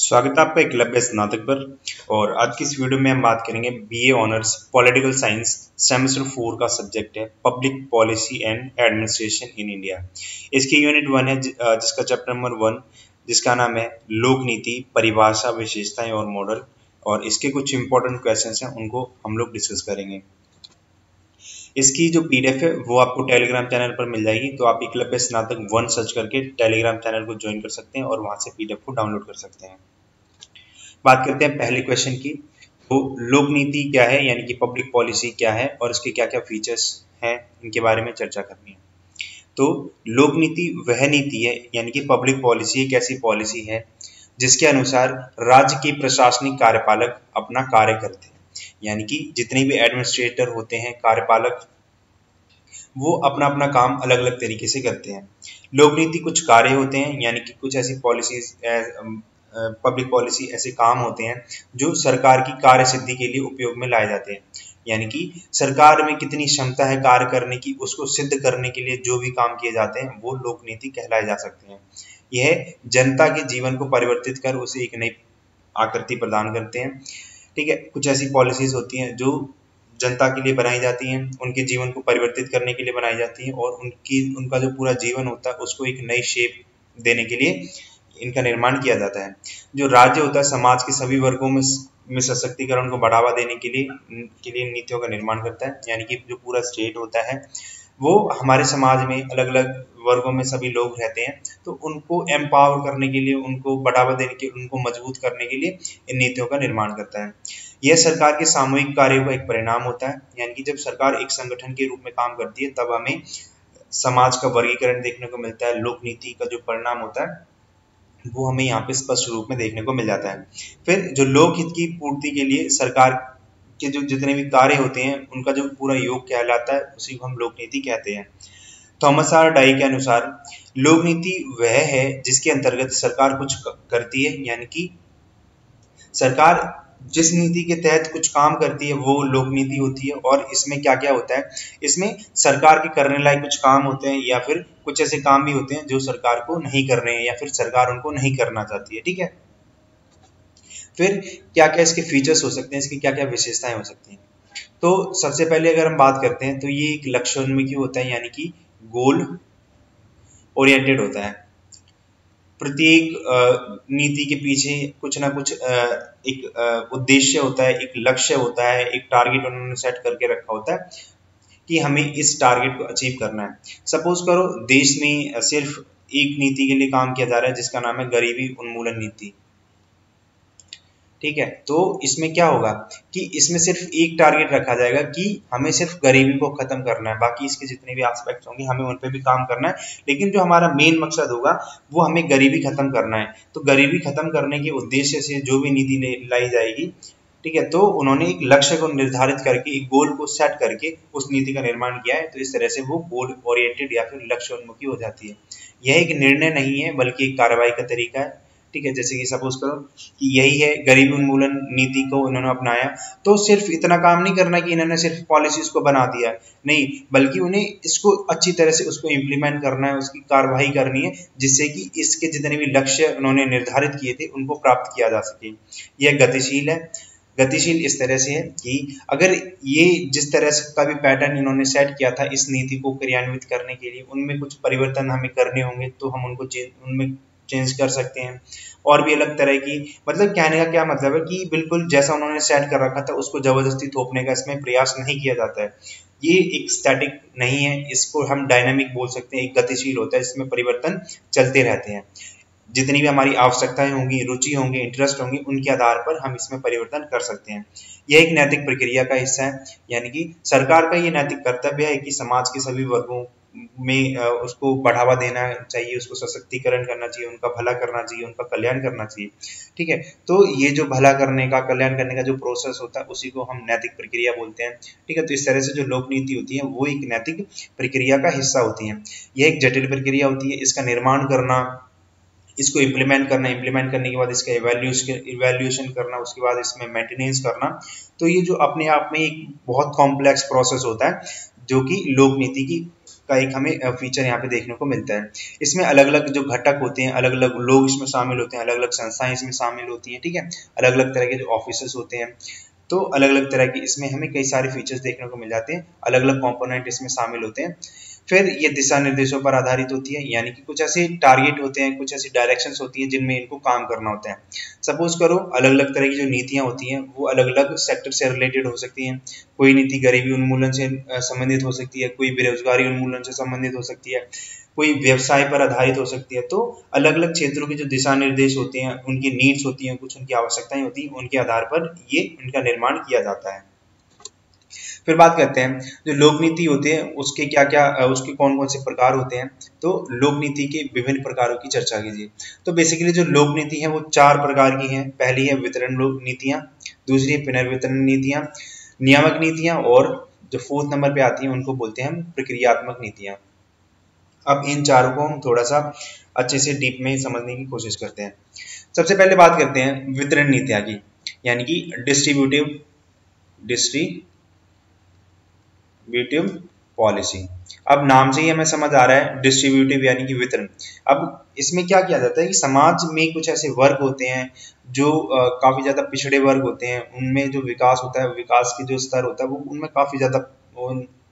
स्वागत है आपका एकलव्य स्नातक पर। और आज की इस वीडियो में हम बात करेंगे BA honours political science semester 4 का सब्जेक्ट है public policy and administration in India. इसकी यूनिट 1 है जिसका चैप्टर नंबर 1 जिसका नाम है लोक नीति, परिभाषा, विशेषताएं और मॉडल। और इसके कुछ इंपॉर्टेंट क्वेश्चंस हैं, उनको हम लोग डिस्कस करेंगे। इसकी जो पीडीएफ है वो आपको टेलीग्राम चैनल पर मिल जाएगी, तो आप एकलव्य स्नातक 1 सर्च करके टेलीग्राम चैनल को ज्वाइन कर सकते हैं और वहां से पीडीएफ को डाउनलोड कर सकते हैं। बात करते हैं पहले क्वेश्चन की। तो लोक नीति क्या है, यानी कि पब्लिक पॉलिसी क्या है और इसके क्या क्या फीचर्स हैं, इनके बारे में चर्चा करनी है। तो लोक नीति वह नीति है, यानी कि पब्लिक पॉलिसी एक ऐसी पॉलिसी है जिसके अनुसार राज्य के प्रशासनिक कार्यपालक अपना कार्य करते हैं। यानी कि जितने भी एडमिनिस्ट्रेटर होते हैं, कार्यपालक, वो अपना अपना काम अलग अलग तरीके से करते हैं। लोक नीति कुछ कार्य होते हैं, यानी कि कुछ ऐसी पॉलिसीज, पब्लिक पॉलिसी ऐसे काम होते हैं जो सरकार की कार्य सिद्धि के लिए उपयोग में लाए जाते हैं। यानी कि सरकार में कितनी क्षमता है कार्य करने की, उसको सिद्ध करने के लिए जो भी काम किए जाते हैं वो लोक नीति कहलाए जा सकते हैं। यह जनता के जीवन को परिवर्तित कर उसे एक नई आकृति प्रदान करते हैं। ठीक है, कुछ ऐसी पॉलिसीज होती हैं जो जनता के लिए बनाई जाती हैं, उनके जीवन को परिवर्तित करने के लिए बनाई जाती हैं और उनका जो पूरा जीवन होता है उसको एक नई शेप देने के लिए इनका निर्माण किया जाता है। जो राज्य होता है समाज के सभी वर्गों में सशक्तिकरण को बढ़ावा देने के लिए नीतियों का निर्माण करता है। यानी कि जो पूरा स्टेट होता है वो हमारे समाज में अलग अलग वर्गों में सभी लोग रहते हैं, तो उनको एम्पावर करने के लिए, उनको बढ़ावा देने के, उनको मजबूत करने के लिए इन नीतियों का निर्माण करता है। यह सरकार के सामूहिक कार्यों का एक परिणाम होता है। यानी कि जब सरकार एक संगठन के रूप में काम करती है तब हमें समाज का वर्गीकरण देखने को मिलता है। लोक नीति का जो परिणाम होता है वो हमें यहाँ पे स्पष्ट रूप में देखने को मिल जाता है। फिर जो लोकहित की पूर्ति के लिए सरकार के जो जितने भी कार्य होते हैं उनका जो पूरा योग कहलाता है उसी को हम लोक नीति कहते हैं। थॉमस आर डाई के अनुसार लोक नीति वह है जिसके अंतर्गत सरकार कुछ करती है, यानी कि सरकार जिस नीति के तहत कुछ काम करती है वो लोक नीति होती है। और इसमें क्या क्या होता है, इसमें सरकार के करने लायक कुछ काम होते हैं या फिर कुछ ऐसे काम भी होते हैं जो सरकार को नहीं करने हैं या फिर सरकार उनको नहीं करना चाहती है। ठीक है, फिर क्या क्या इसके फीचर्स हो सकते हैं, इसकी क्या क्या विशेषताएं हो सकती हैं। तो सबसे पहले अगर हम बात करते हैं तो ये एक लक्ष्योन्मुखी होता है, यानी कि गोल ओरिएंटेड होता है। प्रत्येक नीति के पीछे कुछ ना कुछ एक उद्देश्य होता है, एक लक्ष्य होता है, एक टारगेट उन्होंने सेट करके रखा होता है कि हमें इस टारगेट को अचीव करना है। सपोज करो देश में सिर्फ एक नीति के लिए काम किया जा रहा है जिसका नाम है गरीबी उन्मूलन नीति। ठीक है, तो इसमें क्या होगा कि इसमें सिर्फ एक टारगेट रखा जाएगा कि हमें सिर्फ गरीबी को खत्म करना है, बाकी इसके जितने भी एस्पेक्ट्स होंगे हमें उन पे भी काम करना है, लेकिन जो हमारा मेन मकसद होगा वो हमें गरीबी खत्म करना है। तो गरीबी खत्म करने के उद्देश्य से जो भी नीति लाई जाएगी, ठीक है, तो उन्होंने एक लक्ष्य को निर्धारित करके, एक गोल को सेट करके उस नीति का निर्माण किया है। तो इस तरह से वो गोल ओरिएंटेड या फिर लक्ष्य उन्मुखी हो जाती है। यह एक निर्णय नहीं है बल्कि एक कार्रवाई का तरीका है। ठीक है, जैसे कि सपोज करो कि यही है गरीबी उन्मूलन नीति को उन्होंने अपनाया, तो सिर्फ इतना काम नहीं करना कि इन्होंने सिर्फ पॉलिसीज को बना दिया, नहीं, बल्कि उन्हें इसको अच्छी तरह से उसको इम्प्लीमेंट करना है, उसकी कार्रवाई करनी है जिससे कि इसके जितने भी लक्ष्य उन्होंने निर्धारित किए थे उनको प्राप्त किया जा सके। यह गतिशील है। गतिशील इस तरह से है कि अगर ये जिस तरह से का भी पैटर्न इन्होंने सेट किया था इस नीति को क्रियान्वित करने के लिए, उनमें कुछ परिवर्तन हमें करने होंगे तो हम उनको उनमें चेंज कर सकते हैं। और भी अलग तरह की, मतलब कहने का क्या मतलब है कि बिल्कुल जैसा उन्होंने सेट कर रखा था उसको जबरदस्ती थोपने का इसमें प्रयास नहीं किया जाता है। ये एक स्टैटिक नहीं है, इसको हम डायनामिक बोल सकते हैं, एक गतिशील होता है, इसमें परिवर्तन चलते रहते हैं। जितनी भी हमारी आवश्यकताएं होंगी, रुचि होंगी, इंटरेस्ट होंगी, उनके आधार पर हम इसमें परिवर्तन कर सकते हैं। यह एक नैतिक प्रक्रिया का हिस्सा है। यानी कि सरकार का ये नैतिक कर्तव्य है कि समाज के सभी वर्गों में उसको बढ़ावा देना चाहिए, उसको सशक्तिकरण करना चाहिए, उनका भला करना चाहिए, उनका कल्याण करना चाहिए। ठीक है, तो ये जो भला करने का, कल्याण करने का जो प्रोसेस होता है उसी को हम नैतिक प्रक्रिया बोलते हैं। ठीक है, तो इस तरह से जो लोक नीति होती है वो एक नैतिक प्रक्रिया का हिस्सा होती है। यह एक जटिल प्रक्रिया होती है, इसका निर्माण करना, इसको इम्प्लीमेंट करना, इम्प्लीमेंट करने के बाद इसका इवैल्यूएशन करना, उसके बाद इसमें मेंटेनेंस करना, तो ये जो अपने आप में एक बहुत कॉम्प्लेक्स प्रोसेस होता है जो कि लोक नीति की का एक हमें फीचर यहाँ पे देखने को मिलता है। इसमें अलग अलग जो घटक होते हैं, अलग अलग लोग इसमें शामिल होते हैं, अलग अलग संस्थाएं इसमें शामिल होती हैं, ठीक है, अलग अलग तरह के जो ऑफिसर्स होते हैं, तो अलग अलग तरह की इसमें हमें कई सारे फीचर्स देखने को मिल जाते हैं, अलग अलग कंपोनेंट इसमें शामिल होते हैं। फिर ये दिशा निर्देशों पर आधारित होती है, यानी कि कुछ ऐसे टारगेट होते हैं, कुछ ऐसी डायरेक्शंस होती हैं जिनमें इनको काम करना होता है। सपोज करो अलग अलग तरह की जो नीतियां होती हैं वो अलग अलग सेक्टर से रिलेटेड हो सकती हैं। कोई नीति गरीबी उन्मूलन से संबंधित हो सकती है, कोई बेरोजगारी उन्मूलन से संबंधित हो सकती है, कोई व्यवसाय पर आधारित हो सकती है। तो अलग अलग क्षेत्रों के जो दिशा निर्देश होते हैं, उनकी नीड्स होती हैं, कुछ उनकी आवश्यकताएं होती हैं, उनके आधार पर ये इनका निर्माण किया जाता है। फिर बात करते हैं जो लोक नीति होती है उसके क्या क्या उसके कौन कौन से प्रकार होते हैं। तो लोक नीति के विभिन्न प्रकारों की चर्चा कीजिए। तो बेसिकली जो लोक नीति है वो 4 प्रकार की हैं। पहली है वितरण लोक नीतियां, दूसरी है पुनर्वितरण नीतियां, नियामक नीतियां, और जो 4th नंबर पे आती हैं उनको बोलते हैं हम प्रक्रियात्मक नीतियां। अब इन चारों को हम थोड़ा सा अच्छे से डीप में समझने की कोशिश करते हैं। सबसे पहले बात करते हैं वितरण नीतियां की, यानी कि डिस्ट्रीब्यूटिव पॉलिसी। अब नाम से ही हमें समझ आ रहा है डिस्ट्रीब्यूटिव यानी कि वितरण। अब इसमें क्या किया जाता है कि समाज में कुछ ऐसे वर्ग होते हैं जो काफी ज्यादा पिछड़े वर्ग होते हैं, उनमें जो विकास होता है, विकास की जो स्तर होता है वो उनमें काफी ज्यादा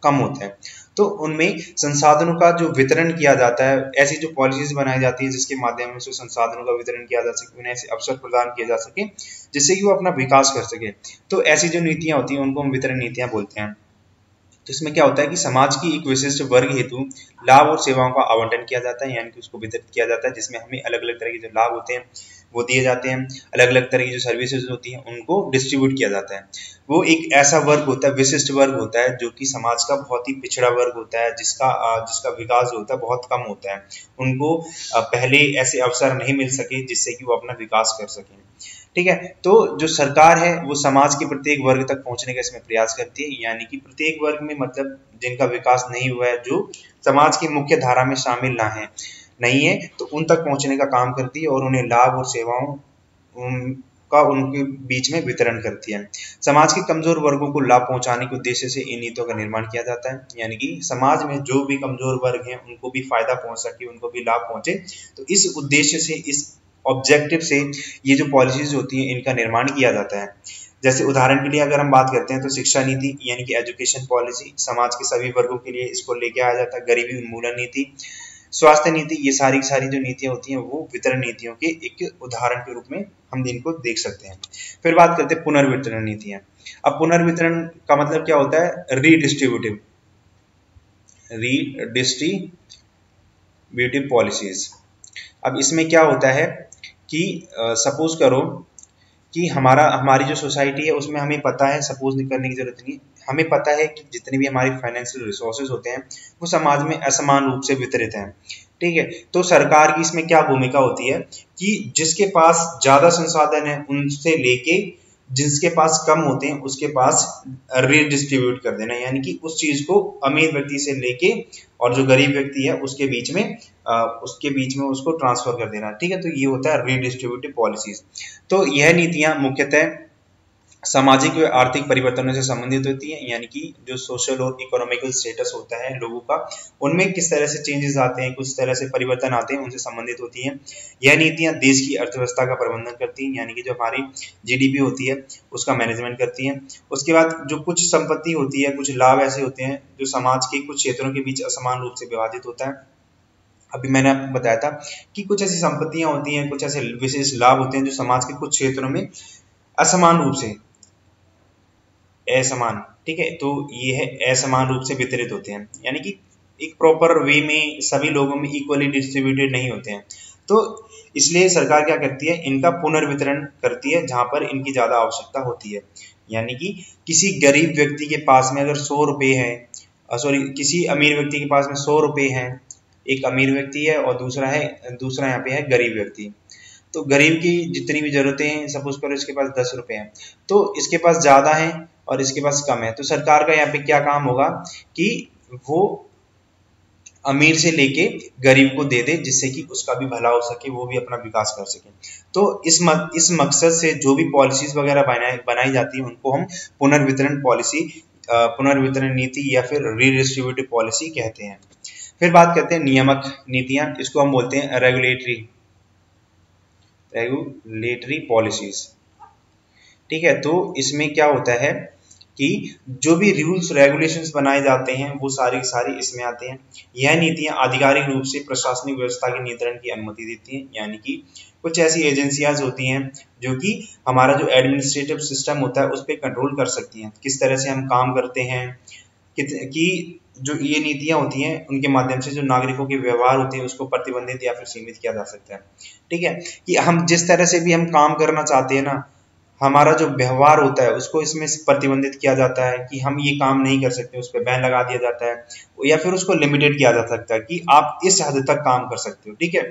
कम होता है। तो उनमें संसाधनों का जो वितरण किया जाता है, ऐसी जो पॉलिसीज बनाई जाती है जिसके माध्यम से संसाधनों का वितरण किया जा सके, उन्हें ऐसे अवसर प्रदान किए जा सके जिससे कि वो अपना विकास कर सके। तो ऐसी जो नीतियां होती हैं उनको हम वितरण नीतियां बोलते हैं। तो इसमें क्या होता है कि समाज की एक विशिष्ट वर्ग हेतु लाभ और सेवाओं का आवंटन किया जाता है, यानी कि उसको वितरित किया जाता है, जिसमें हमें अलग अलग तरह के जो लाभ होते हैं वो दिए जाते हैं, अलग अलग तरह की जो सर्विसेज होती हैं उनको डिस्ट्रीब्यूट किया जाता है। वो एक ऐसा वर्ग होता है, विशिष्ट वर्ग होता है जो कि समाज का बहुत ही पिछड़ा वर्ग होता है, जिसका विकास जो होता है बहुत कम होता है। उनको पहले ऐसे अवसर नहीं मिल सके जिससे कि वो अपना विकास कर सकें, ठीक है। तो जो सरकार है वो समाज के प्रत्येक वर्ग तक पहुंचने का इसमें प्रयास करती है, यानी कि प्रत्येक वर्ग में मतलब जिनका विकास नहीं हुआ है, जो समाज की मुख्य धारा में शामिल नहीं है, तो उन तक पहुंचने का काम करती है और उन्हें लाभ और सेवाओं का उनके बीच में वितरण करती है। समाज के कमजोर वर्गों को लाभ पहुंचाने के उद्देश्य से इन नीतियों का निर्माण किया जाता है, यानी कि समाज में जो भी कमजोर वर्ग हैं उनको भी फायदा पहुंच सके, उनको भी लाभ पहुंचे। तो इस उद्देश्य से, इस ऑब्जेक्टिव से ये जो पॉलिसीज होती हैं इनका निर्माण किया जाता है। जैसे उदाहरण के लिए अगर हम बात करते हैं तो शिक्षा नीति यानी कि एजुकेशन पॉलिसी, समाज के सभी वर्गों के लिए इसको लेके आया जाता है। गरीबी उन्मूलन नीति, स्वास्थ्य नीति, ये सारी जो नीतियां होती हैं वो वितरण नीतियों के एक उदाहरण के रूप में हम इनको देख सकते हैं। फिर बात करते हैं पुनर्वितरण नीतियां। अब पुनर्वितरण का मतलब क्या होता है? Redistributive policies. अब इसमें क्या होता है कि सपोज करो कि हमारी जो सोसाइटी है उसमें हमें पता है, सपोज करने की जरूरत नहीं, हमें पता है कि जितने भी हमारे फाइनेंशियल रिसोर्सेज होते हैं वो समाज में असमान रूप से वितरित हैं, ठीक है। तो सरकार की इसमें क्या भूमिका होती है कि जिसके पास ज्यादा संसाधन है उनसे लेके जिसके पास कम होते हैं उसके पास रीडिस्ट्रीब्यूट कर देना, यानी कि उस चीज को अमीर व्यक्ति से लेके और जो गरीब व्यक्ति है उसके बीच में उसको ट्रांसफर कर देना, ठीक है। तो ये होता है रीडिस्ट्रीब्यूटिव पॉलिसीज। तो यह नीतियां मुख्यतः सामाजिक व आर्थिक परिवर्तनों से संबंधित होती है, यानी कि जो सोशल और इकोनॉमिकल स्टेटस होता है लोगों का, उनमें किस तरह से चेंजेस आते हैं, कुछ तरह से परिवर्तन आते हैं, उनसे संबंधित होती हैं। यह नीतियां देश की अर्थव्यवस्था का प्रबंधन करती हैं, यानी कि जो हमारी जीडीपी होती है उसका मैनेजमेंट करती हैं। उसके बाद जो कुछ संपत्ति होती है, कुछ लाभ ऐसे होते हैं जो समाज के कुछ क्षेत्रों के बीच असमान रूप से विभाजित होता है। अभी मैंने आपको बताया था कि कुछ ऐसी संपत्तियां होती हैं, कुछ ऐसे विशेष लाभ होते हैं जो समाज के कुछ क्षेत्रों में असमान रूप से असमान, ठीक है, तो ये है असमान रूप से वितरित होते हैं, यानी कि एक प्रॉपर वे में सभी लोगों में इक्वली डिस्ट्रीब्यूटेड नहीं होते हैं। तो इसलिए सरकार क्या करती है, इनका पुनर्वितरण करती है जहां पर इनकी ज्यादा आवश्यकता होती है। यानी कि किसी गरीब व्यक्ति के पास में अगर 100 रुपए है, किसी अमीर व्यक्ति के पास में 100 रुपए है, एक अमीर व्यक्ति है और दूसरा यहाँ पे है गरीब व्यक्ति। तो गरीब की जितनी भी जरूरतें हैं, सपोज करो इसके पास 10 रुपए हैं, तो इसके पास ज्यादा है और इसके पास कम है, तो सरकार का यहाँ पे क्या काम होगा कि वो अमीर से लेके गरीब को दे दे, जिससे कि उसका भी भला हो सके, वो भी अपना विकास कर सके। तो इस मकसद से जो भी पॉलिसीज वगैरह बनाई जाती है उनको हम पुनर्वितरण नीति या फिर रीडिस्ट्रीब्यूटिव पॉलिसी कहते हैं। फिर बात करते हैं नियामक नीतियां, इसको हम बोलते हैं रेगुलेटरी पॉलिसीज। ठीक है, तो इसमें क्या होता है कि जो भी रूल्स रेगुलेशंस बनाए जाते हैं वो सारी सारी इसमें आते हैं। यह नीतियां आधिकारिक रूप से प्रशासनिक व्यवस्था के नियंत्रण की अनुमति देती हैं, यानी कि कुछ ऐसी एजेंसियां होती हैं जो कि हमारा जो एडमिनिस्ट्रेटिव सिस्टम होता है उस पर कंट्रोल कर सकती हैं, किस तरह से हम काम करते हैं, कि जो ये नीतियां होती हैं उनके माध्यम से जो नागरिकों के व्यवहार होते हैं उसको प्रतिबंधित या फिर सीमित किया जा सकता है। ठीक है, कि हम जिस तरह से भी हम काम करना चाहते हैं ना, हमारा जो व्यवहार होता है उसको इसमें प्रतिबंधित किया जाता है कि हम ये काम नहीं कर सकते, उस पर बैन लगा दिया जाता है, या फिर उसको लिमिटेड किया जा सकता है कि आप इस हद तक काम कर सकते हो। ठीक है,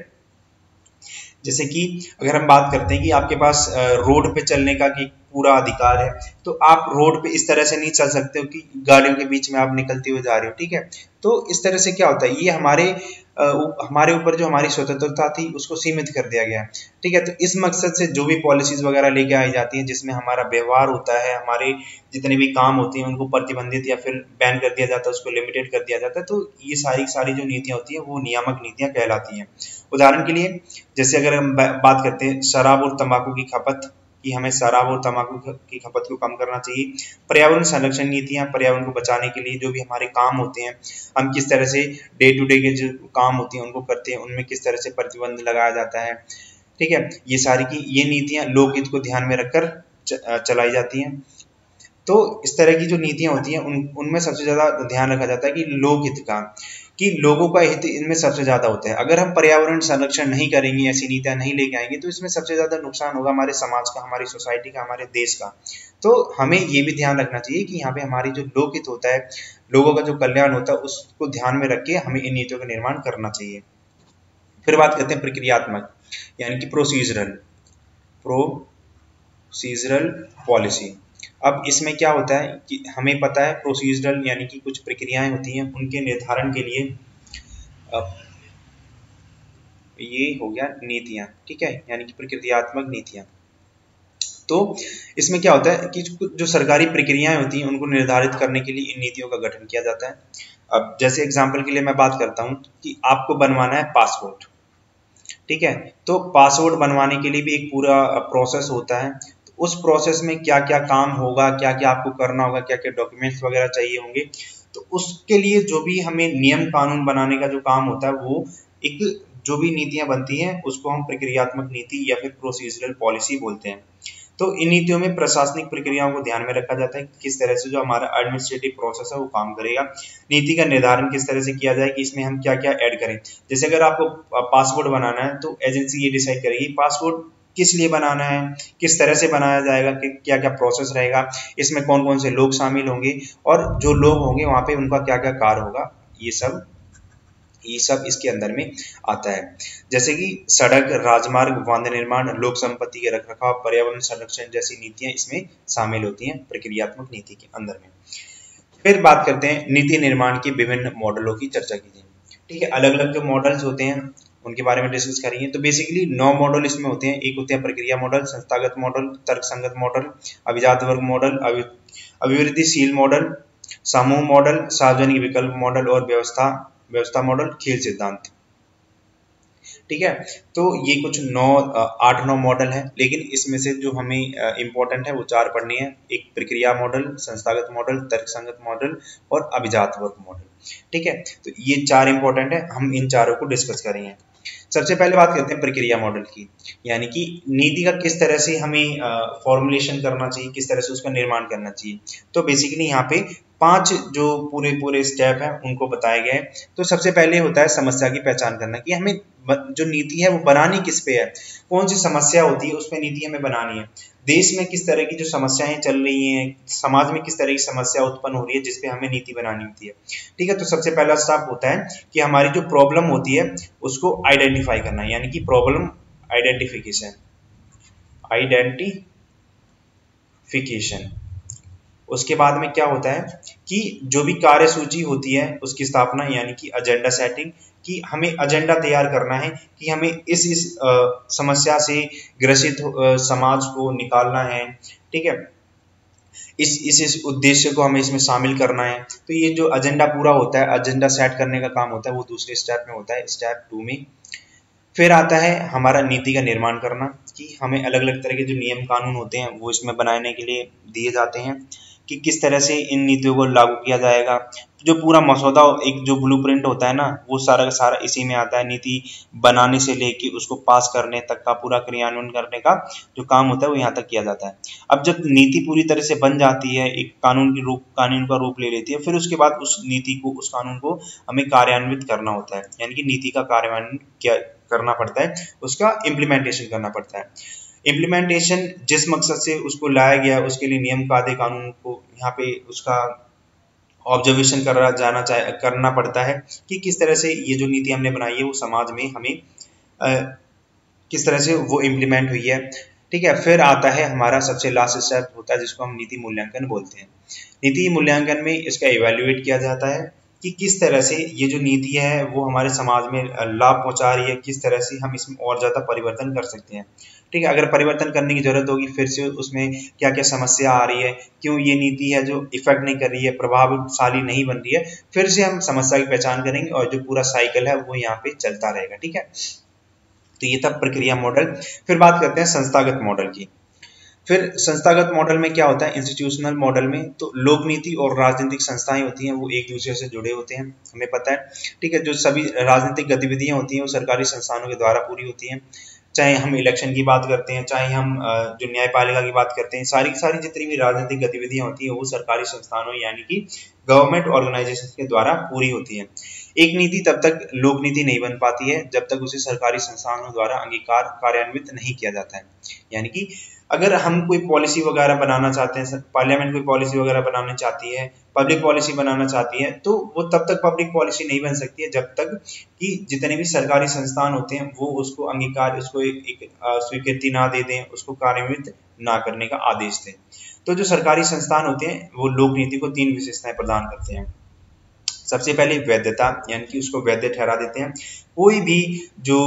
जैसे कि अगर हम बात करते हैं कि आपके पास रोड पे चलने का कि पूरा अधिकार है, तो आप रोड पे इस तरह से नहीं चल सकते हो कि गाड़ियों के बीच में आप निकलते हुए जा रहे हो। ठीक है, तो इस तरह से क्या होता है, ये हमारे ऊपर जो हमारी स्वतंत्रता थी उसको सीमित कर दिया गया। ठीक है, तो इस मकसद से जो भी पॉलिसीज वगैरह लेके आई जाती हैं जिसमें हमारा व्यवहार होता है, हमारे जितने भी काम होते हैं उनको प्रतिबंधित या फिर बैन कर दिया जाता है, उसको लिमिटेड कर दिया जाता है, तो ये सारी सारी जो नीतियां होती हैं वो नियामक नीतियां कहलाती हैं। उदाहरण के लिए जैसे अगर हम बात करते हैं शराब और तंबाकू की खपत, कि हमें शराब और तंबाकू की खपत को कम करना चाहिए। पर्यावरण संरक्षण नीतियां, पर्यावरण को बचाने के लिए जो भी हमारे काम होते हैं, हम किस तरह से डे टू डे के जो काम होते हैं उनको करते हैं, उनमें किस तरह से प्रतिबंध लगाया जाता है। ठीक है, ये सारी की ये नीतियां लोकहित को ध्यान में रखकर चलाई जाती हैं। तो इस तरह की जो नीतियां होती हैं उनमें सबसे ज्यादा ध्यान रखा जाता है कि लोकहित का, कि लोगों का हित इनमें सबसे ज्यादा होता है। अगर हम पर्यावरण संरक्षण नहीं करेंगे, ऐसी नीतियां नहीं लेके आएंगे, तो इसमें सबसे ज्यादा नुकसान होगा हमारे समाज का, हमारी सोसाइटी का, हमारे देश का। तो हमें ये भी ध्यान रखना चाहिए कि यहाँ पे हमारी जो लोकहित होता है, लोगों का जो कल्याण होता है, उसको ध्यान में रख के हमें इन नीतियों का निर्माण करना चाहिए। फिर बात करते हैं प्रक्रियात्मक, यानी कि प्रोसीजरल पॉलिसी। अब इसमें क्या होता है कि हमें पता है प्रोसीजरल यानी कि कुछ प्रक्रियाएं होती हैं, उनके निर्धारण के लिए ये हो गया नीतियां। ठीक है, यानी कि प्रक्रियात्मक नीतियां। तो इसमें क्या होता है कि जो सरकारी प्रक्रियाएं होती हैं उनको निर्धारित करने के लिए इन नीतियों का गठन किया जाता है। अब जैसे एग्जाम्पल के लिए मैं बात करता हूं कि आपको बनवाना है पासपोर्ट। ठीक है, तो पासपोर्ट बनवाने के लिए भी एक पूरा प्रोसेस होता है। तो उस प्रोसेस में क्या क्या काम होगा, क्या क्या आपको करना होगा, क्या क्या डॉक्यूमेंट्स वगैरह चाहिए होंगे, तो उसके लिए जो भी हमें नियम कानून बनाने का जो काम होता है, वो एक जो भी नीतियां बनती हैं उसको हम प्रक्रियात्मक नीति या फिर प्रोसीजरल पॉलिसी बोलते हैं। तो इन नीतियों में प्रशासनिक प्रक्रियाओं को ध्यान में रखा जाता है कि किस तरह से जो हमारा एडमिनिस्ट्रेटिव प्रोसेस है वो काम करेगा। नीति का निर्धारण किस तरह से किया जाए कि इसमें हम क्या क्या ऐड करें। जैसे अगर आपको पासपोर्ट बनाना है तो एजेंसी ये डिसाइड करेगी पासपोर्ट किस लिए बनाना है, किस तरह से बनाया जाएगा, कि क्या क्या प्रोसेस रहेगा, इसमें कौन कौन से लोग शामिल होंगे, और जो लोग होंगे वहां पे उनका क्या क्या कार्य होगा, ये सब इसके अंदर में आता है। जैसे कि सड़क, राजमार्ग, बांध निर्माण, लोक संपत्ति के रखरखाव, पर्यावरण संरक्षण जैसी नीतियां इसमें शामिल होती हैं प्रक्रियात्मक नीति के अंदर में। फिर बात करते हैं नीति निर्माण के विभिन्न मॉडलों की चर्चा कीजिए। ठीक है, अलग अलग जो मॉडल्स होते हैं उनके बारे में डिस्कस करेंगे। तो बेसिकली 9 मॉडल इसमें होते हैं। एक होते हैं प्रक्रिया मॉडल, संस्थागत मॉडल, तर्कसंगत मॉडल, अभिजात वर्ग मॉडल, अभिवृद्धिशील मॉडल, समूह मॉडल, सार्वजनिक विकल्प मॉडल और व्यवस्था मॉडल, खेल सिद्धांत। ठीक है, तो ये कुछ 8-9 मॉडल है, लेकिन इसमें से जो हमें इंपॉर्टेंट है वो 4 पढ़नी है। एक प्रक्रिया मॉडल, संस्थागत मॉडल, तर्कसंगत मॉडल और अभिजात वर्ग मॉडल। ठीक है, तो ये 4 इंपॉर्टेंट है, हम इन चारों को डिस्कस करेंगे। सबसे पहले बात करते हैं प्रक्रिया मॉडल की, यानी कि नीति का किस तरह से हमें फॉर्मुलेशन करना चाहिए, किस तरह से उसका निर्माण करना चाहिए। तो बेसिकली यहाँ पे 5 जो पूरे स्टेप हैं उनको बताया गया है। तो सबसे पहले होता है समस्या की पहचान करना, कि हमें जो नीति है वो बनानी किस पे है, कौन सी समस्या होती है उस पे नीति हमें बनानी है। देश में किस तरह की जो समस्याएं चल रही हैं, समाज में किस तरह की समस्या उत्पन्न हो रही है जिसपे हमें नीति बनानी होती है। ठीक है, तो सबसे पहला स्टेप होता है कि हमारी जो प्रॉब्लम होती है उसको आइडेंटिफाई करना, यानी कि प्रॉब्लम आइडेंटिफिकेशन। उसके बाद में क्या होता है कि जो भी कार्य सूची होती है उसकी स्थापना, यानी कि एजेंडा सेटिंग, कि हमें एजेंडा तैयार करना है कि हमें इस समस्या से ग्रसित समाज को निकालना है। ठीक है, इस उद्देश्य को हमें इसमें शामिल करना है। तो ये जो एजेंडा पूरा होता है, एजेंडा सेट करने का काम होता है, वो दूसरे स्टेप में होता है, स्टेप 2 में। फिर आता है हमारा नीति का निर्माण करना, कि हमें अलग अलग तरह के जो नियम कानून होते हैं वो इसमें बनाने के लिए दिए जाते हैं, कि किस तरह से इन नीतियों को लागू किया जाएगा। जो पूरा मसौदा, एक जो ब्लूप्रिंट होता है ना, वो सारा का सारा इसी में आता है। नीति बनाने से लेके उसको पास करने तक का, पूरा क्रियान्वयन करने का जो काम होता है वो यहाँ तक किया जाता है। अब जब नीति पूरी तरह से बन जाती है, एक कानून का रूप ले लेती है, फिर उसके बाद उस नीति को, उस कानून को हमें कार्यान्वित करना होता है, यानी कि नीति का कार्यान्वयन करना पड़ता है, उसका इम्प्लीमेंटेशन करना पड़ता है। इम्प्लीमेंटेशन जिस मकसद से उसको लाया गया, उसके लिए नियम कायदे कानून को यहाँ पे उसका ऑब्जर्वेशन करना पड़ता है, कि किस तरह से ये जो नीति हमने बनाई है वो समाज में हमें किस तरह से वो इम्प्लीमेंट हुई है। ठीक है, फिर आता है हमारा सबसे लास्ट स्टेप होता है, जिसको हम नीति मूल्यांकन बोलते हैं। नीति मूल्यांकन में इसका इवेल्युएट किया जाता है कि किस तरह से ये जो नीति है वो हमारे समाज में लाभ पहुंचा रही है, किस तरह से हम इसमें और ज़्यादा परिवर्तन कर सकते हैं। ठीक है, अगर परिवर्तन करने की जरूरत होगी, फिर से उसमें क्या क्या समस्या आ रही है, क्यों ये नीति है जो इफेक्ट नहीं कर रही है, प्रभावशाली नहीं बन रही है, फिर से हम समस्या की पहचान करेंगे और जो पूरा साइकिल है वो यहाँ पे चलता रहेगा। ठीक है, तो ये था प्रक्रिया मॉडल। फिर बात करते हैं संस्थागत मॉडल की। फिर संस्थागत मॉडल में क्या होता है, इंस्टीट्यूशनल मॉडल में तो लोक नीति और राजनीतिक संस्थाएं होती हैं, वो एक दूसरे से जुड़े होते हैं, हमें पता है। ठीक है, जो सभी राजनीतिक गतिविधियां होती हैं वो सरकारी संस्थानों के द्वारा पूरी होती हैं, चाहे हम इलेक्शन की बात करते हैं, चाहे हम जो न्यायपालिका की बात करते हैं, सारी सारी जितनी भी राजनीतिक गतिविधियां होती हैं वो सरकारी संस्थानों यानी कि गवर्नमेंट ऑर्गेनाइजेशन के द्वारा पूरी होती हैं। एक नीति तब तक लोक नीति नहीं बन पाती है जब तक उसे सरकारी संस्थानों द्वारा अंगीकार कार्यान्वित नहीं किया जाता है। यानी कि अगर हम कोई पॉलिसी वगैरह बनाना चाहते हैं, पार्लियामेंट कोई पॉलिसी वगैरह बनाना चाहती है, पब्लिक पॉलिसी बनाना चाहती है, तो वो तब तक पब्लिक पॉलिसी नहीं बन सकती है जब तक कि जितने भी सरकारी संस्थान होते हैं वो उसको अंगीकार, उसको एक स्वीकृति ना दे दें, उसको कार्यान्वित ना करने का आदेश दें। तो जो सरकारी संस्थान होते हैं वो लोक नीति को 3 विशेषताएं प्रदान करते हैं। सबसे पहले वैधता, यानी कि उसको वैध ठहरा देते हैं। कोई भी जो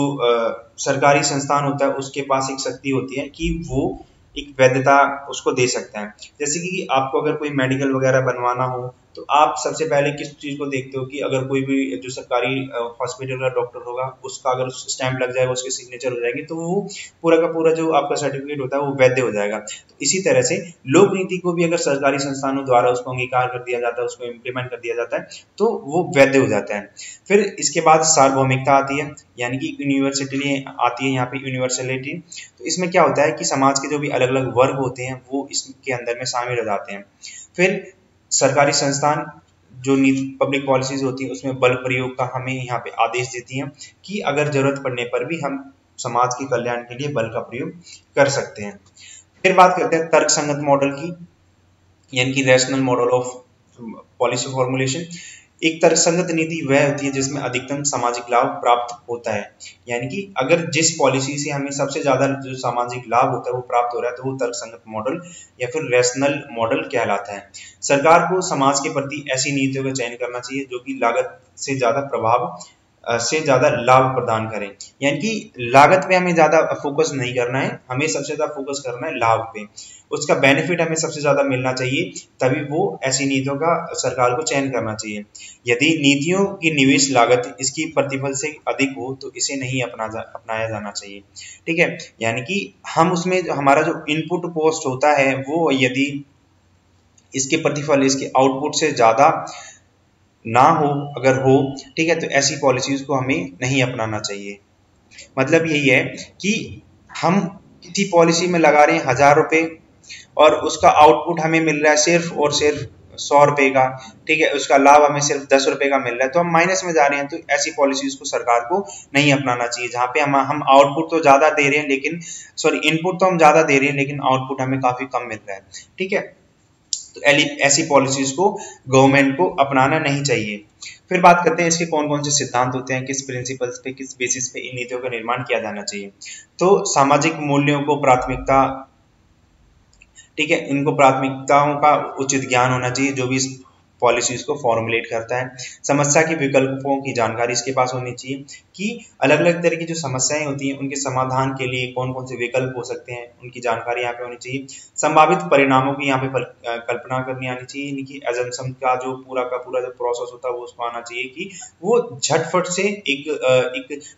सरकारी संस्थान होता है उसके पास एक शक्ति होती है कि वो एक वैधता उसको दे सकता है। जैसे कि आपको अगर कोई मेडिकल वगैरह बनवाना हो तो आप सबसे पहले किस चीज़ को देखते हो कि अगर कोई भी जो सरकारी हॉस्पिटल का डॉक्टर होगा उसका अगर स्टैंप लग जाएगा, उसके सिग्नेचर हो जाएंगे, तो वो पूरा का पूरा जो आपका सर्टिफिकेट होता है वो वैध हो जाएगा। तो इसी तरह से लोक नीति को भी अगर सरकारी संस्थानों द्वारा उसको अंगीकार कर दिया जाता है, उसको इम्प्लीमेंट कर दिया जाता है, तो वो वैध हो जाता है। फिर इसके बाद सार्वभौमिकता आती है, यानी कि यूनिवर्सिटी आती है यहाँ पे, यूनिवर्सलिटी। तो इसमें क्या होता है कि समाज के जो भी अलग अलग वर्ग होते हैं वो इसके अंदर में शामिल हो जाते हैं। फिर सरकारी संस्थान जो नीति पब्लिक पॉलिसीज होती है उसमें बल प्रयोग का हमें यहाँ पे आदेश देती हैं कि अगर जरूरत पड़ने पर भी हम समाज के कल्याण के लिए बल का प्रयोग कर सकते हैं। फिर बात करते हैं तर्कसंगत मॉडल की, यानी कि rational model of policy formulation. एक तर्कसंगत नीति वह होती है जिसमें अधिकतम सामाजिक लाभ प्राप्त होता है, यानी कि अगर जिस पॉलिसी से हमें सबसे ज्यादा जो सामाजिक लाभ होता है वो प्राप्त हो रहा है तो वो तर्कसंगत मॉडल या फिर रैशनल मॉडल कहलाता है। सरकार को समाज के प्रति ऐसी नीतियों का चयन करना चाहिए जो कि लागत से ज्यादा प्रभाव से ज्यादा लाभ प्रदान करें, यानी कि लागत पे हमें ज्यादा फोकस नहीं करना है, हमें सबसे ज्यादा फोकस करना है लाभ पे, उसका बेनिफिट हमें सबसे ज्यादा मिलना चाहिए, तभी वो ऐसी नीतियों का सरकार को चयन करना चाहिए। यदि नीतियों की निवेश लागत इसकी प्रतिफल से अधिक हो तो इसे नहीं अपनाया जाना चाहिए। ठीक है, यानी कि हम उसमें हमारा जो इनपुट कॉस्ट होता है वो यदि इसके प्रतिफल, इसके आउटपुट से ज्यादा ना हो, अगर हो, ठीक है, तो ऐसी पॉलिसीज को हमें नहीं अपनाना चाहिए। मतलब यही है कि हम किसी पॉलिसी में लगा रहे हैं 1000 रुपए और उसका आउटपुट हमें मिल रहा है सिर्फ और सिर्फ 100 रुपए का, ठीक है, उसका लाभ हमें सिर्फ 10 रुपए का मिल रहा है, तो हम माइनस में जा रहे हैं। तो ऐसी पॉलिसीज को सरकार को नहीं अपनाना चाहिए जहां पे हम आउटपुट तो ज्यादा दे रहे हैं लेकिन इनपुट तो हम ज्यादा दे रहे हैं लेकिन आउटपुट हमें काफी कम मिल रहा है। ठीक है, तो ऐसी पॉलिसीज को गवर्नमेंट को अपनाना नहीं चाहिए। फिर बात करते हैं इसके कौन कौन से सिद्धांत होते हैं, किस प्रिंसिपल्स पे, किस बेसिस पे इन नीतियों का निर्माण किया जाना चाहिए। तो सामाजिक मूल्यों को प्राथमिकता, ठीक है, इनको प्राथमिकताओं का उचित ज्ञान होना चाहिए जो भी इस पॉलिसीज को फॉर्मुलेट करता है। समस्या के विकल्पों की जानकारी इसके पास होनी चाहिए कि अलग अलग तरह की जो समस्याएं होती हैं उनके समाधान के लिए कौन कौन से विकल्प हो सकते हैं, उनकी जानकारी यहाँ पे होनी चाहिए। संभावित परिणामों की यहाँ पे कल्पना करनी आनी चाहिए, यानी कि एजम्पशन का जो पूरा जो प्रोसेस होता है वो उसको आना चाहिए कि वो झटफट से एक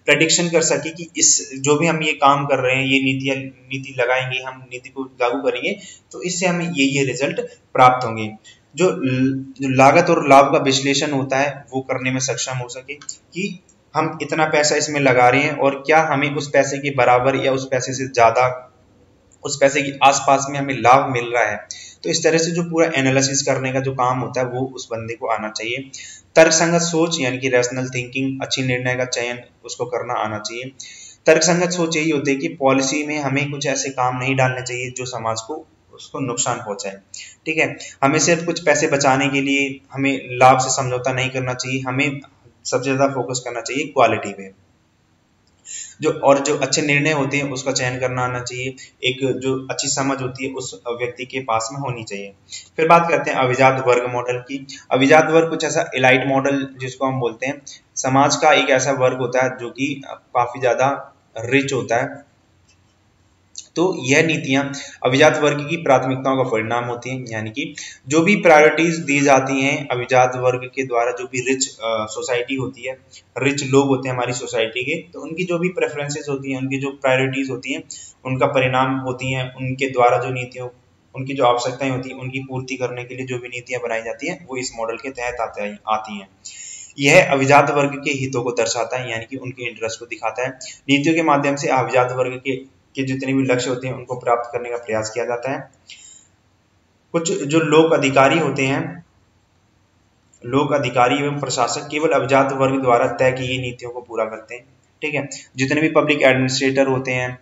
प्रेडिक्शन कर सके कि इस जो भी हम ये काम कर रहे हैं, ये नीति लगाएंगे, हम नीति को लागू करेंगे तो इससे हमें ये रिजल्ट प्राप्त होंगे। जो लागत और लाभ का विश्लेषण होता है वो करने में सक्षम हो सके कि हम इतना पैसा इसमें लगा रहे हैं और क्या हमें उस पैसे के बराबर या उस पैसे से ज्यादा, उस पैसे के आसपास में हमें लाभ मिल रहा है। तो इस तरह से जो पूरा एनालिसिस करने का जो काम होता है वो उस बंदे को आना चाहिए। तर्कसंगत सोच यानी कि रैशनल थिंकिंग, अच्छी निर्णय का चयन उसको करना आना चाहिए। तर्कसंगत सोच यही होती है कि पॉलिसी में हमें कुछ ऐसे काम नहीं डालने चाहिए जो समाज को उसको नुकसान पहुंचाए। ठीक है, हमें सिर्फ कुछ पैसे बचाने के लिए हमें लाभ से समझौता नहीं करना चाहिए, हमें सबसे ज्यादा फोकस करना चाहिए क्वालिटी पे। जो अच्छे निर्णय होते हैं उसका चयन करना आना चाहिए, एक जो अच्छी समझ होती है उस व्यक्ति के पास में होनी चाहिए। फिर बात करते हैं अभिजात वर्ग मॉडल की। अभिजात वर्ग कुछ ऐसा एलाइट मॉडल जिसको हम बोलते हैं, समाज का एक ऐसा वर्ग होता है जो कि काफी ज्यादा रिच होता है। तो यह नीतियां अभिजात वर्ग की प्राथमिकताओं का परिणाम होती हैं, यानी कि जो भी प्रायोरिटीज दी जाती हैं अभिजात वर्ग के द्वारा, जो भी रिच सोसाइटी होती है, रिच लोग होते हैं हमारी सोसाइटी के, तो उनकी जो भी प्रेफरेंसेस होती हैं, उनकी जो प्रायोरिटीज होती हैं, उनका परिणाम होती हैं, उनके द्वारा जो नीतियों, उनकी जो आवश्यकताएं होती हैं उनकी पूर्ति करने के लिए जो भी नीतियां बनाई जाती हैं वो इस मॉडल के तहत आती हैं। यह अभिजात वर्ग के हितों को दर्शाता है, यानी कि उनके इंटरेस्ट को दिखाता है। नीतियों के माध्यम से अभिजात वर्ग के जितने भी लक्ष्य होते हैं उनको प्राप्त करने का प्रयास किया जाता है। कुछ जो लोक अधिकारी होते हैं, लोक अधिकारी एवं प्रशासक केवल अभिजात वर्ग द्वारा तय की गई नीतियों को पूरा करते हैं। ठीक है, जितने भी पब्लिक एडमिनिस्ट्रेटर होते हैं,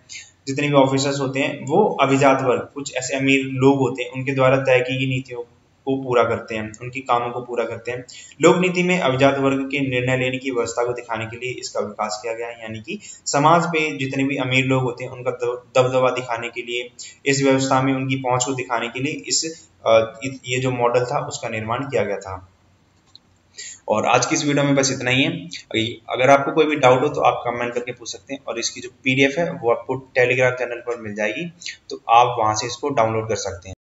जितने भी ऑफिसर्स होते हैं, वो अभिजात वर्ग, कुछ ऐसे अमीर लोग होते हैं, उनके द्वारा तय की गई नीतियों को पूरा करते हैं, उनकी कामों को पूरा करते हैं। लोक नीति में अभिजात वर्ग के निर्णय लेने की व्यवस्था को दिखाने के लिए इसका विकास किया गया है, यानी कि समाज पे जितने भी अमीर लोग होते हैं उनका दबदबा दिखाने के लिए, इस व्यवस्था में उनकी पहुंच को दिखाने के लिए ये जो मॉडल था उसका निर्माण किया गया था। और आज की इस वीडियो में बस इतना ही है। अगर आपको कोई भी डाउट हो तो आप कमेंट करके पूछ सकते हैं, और इसकी जो PDF है वो आपको टेलीग्राम चैनल पर मिल जाएगी, तो आप वहां से इसको डाउनलोड कर सकते हैं।